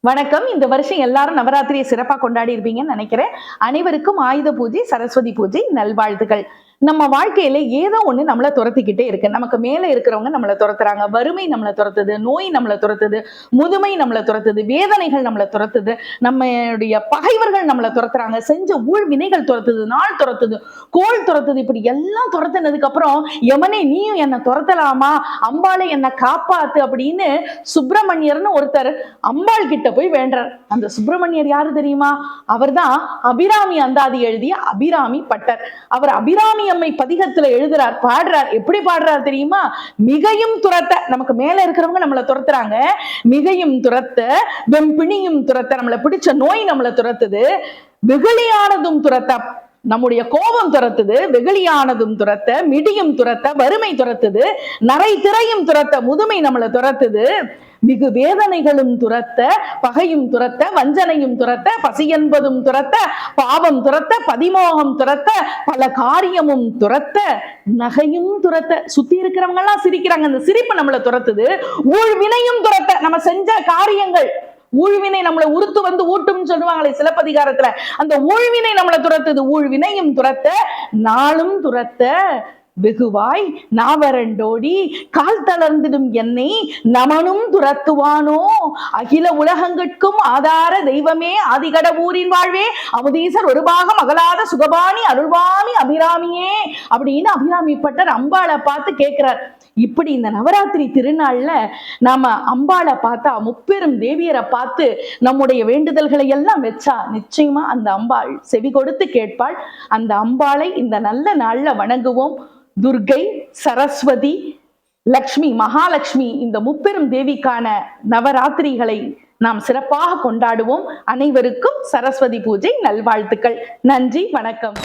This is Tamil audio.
வணக்கம். இந்த வருஷம் எல்லாரும் நவராத்திரியை சிறப்பா கொண்டாடி இருப்பீங்கன்னு நினைக்கிறேன். அனைவருக்கும் ஆயுத பூஜை, சரஸ்வதி பூஜை நல்வாழ்த்துக்கள். நம்ம வாழ்க்கையில ஏதோ ஒண்ணு நம்மள துரத்திக்கிட்டே இருக்கு. நமக்கு மேல இருக்கிறவங்க நம்மள துரத்துறாங்க. வறுமை நம்மள துரத்துது, நோய் நம்மள துரத்துது, முதுமை நம்மள துரத்துது, வேதனைகள் நம்மள துரத்துது, நம்மளுடைய பகைவர்கள் நம்மள துரத்துறாங்க, செஞ்ச ஊழ் வினைகள் துரத்துது, நாள் துரத்துது, கோள் துரத்துது. இப்படி எல்லாம் துரத்துனதுக்கு அப்புறம் யமனே நீயும் என்ன துரத்தலாமா, அம்பாளை என்ன காப்பாத்து அப்படின்னு சுப்பிரமணியர்னு ஒருத்தர் அம்பாள் கிட்ட போய் வேண்டார். அந்த சுப்பிரமணியர் யாரு தெரியுமா? அவர்தான் அபிராமி அந்தாதி எழுதிய அபிராமி பட்டர். அவர் அபிராமி அம்மை பதிகத்துல எழுதுறார், பாடுறார். எப்படி பாடுறார் தெரியுமா? மிகையும் துரத்த, நமக்கு மேல இருக்கிறவங்க நம்மளை துரத்துறாங்க, மிகையும் துரத்த, வெம்பிணியும் துரத்த, நம்மளை பிடிச்ச நோய் நம்மளை துரத்துது, வெகுளியானதும் துரத்த, நம்முடைய கோபம் துரத்துது, வெகுளியானதும் துரத்த, மிடியும் துரத்த, வறுமை துரத்துது, நரை திரையும் துரத்த, முதுமை நம்மளை துரத்துது, மிகு வேதனைகளும் துரத்த, பகையும் துரத்த, வஞ்சனையும் துரத்த, பசி என்பதும் துரத்த, பாவம் துரத்த, பதிமோகம் துரத்த, பல காரியமும் துரத்த, நகையும் துரத்த. சுத்தி இருக்கிறவங்க எல்லாம் சிரிக்கிறாங்க, அந்த சிரிப்பு நம்மளை துரத்துது. ஊழ்வினையும் துரத்த, நம்ம செஞ்ச காரியங்கள், ஊழ்வினை நம்மளை உறுத்து வந்து ஊட்டும் சொல்லுவாங்களே சிலப்பதிகாரத்துல, அந்த ஊழ்வினை நம்மளை துரத்துது. ஊழ்வினையும் துரத்த, நாளும் துரத்த, வெகுவாய் நாவரண்டோடி கால் தளர்ந்திடும் என்னை நமனும் துரத்துவானோ, அகில உலகங்கட்கும் ஆதார தெய்வமே, ஆதிகடவூரின் வாழ்வே, அமுதீசர் ஒரு பாகம் அகலாத சுகபாணி அருள்வாணி அபிராமியே அப்படின்னு அபிராமி பட்டர் அம்பாளை பார்த்து கேட்கிறார். இப்படி இந்த நவராத்திரி திருநாள்ல நாம அம்பாளை பார்த்தா, முப்பெரும் தேவியரை பார்த்து நம்முடைய வேண்டுதல்களை எல்லாம் வச்சா நிச்சயமா அந்த அம்பாள் செவி கொடுத்து கேட்பாள். அந்த அம்பாளை இந்த நல்ல நாள்ல வணங்குவோம். துர்கை, சரஸ்வதி, லக்ஷ்மி, மகாலட்சுமி, இந்த முப்பெரும் தேவிக்கான நவராத்திரிகளை நாம் சிறப்பாக கொண்டாடுவோம். அனைவருக்கும் சரஸ்வதி பூஜை நல்வாழ்த்துக்கள். நன்றி, வணக்கம்.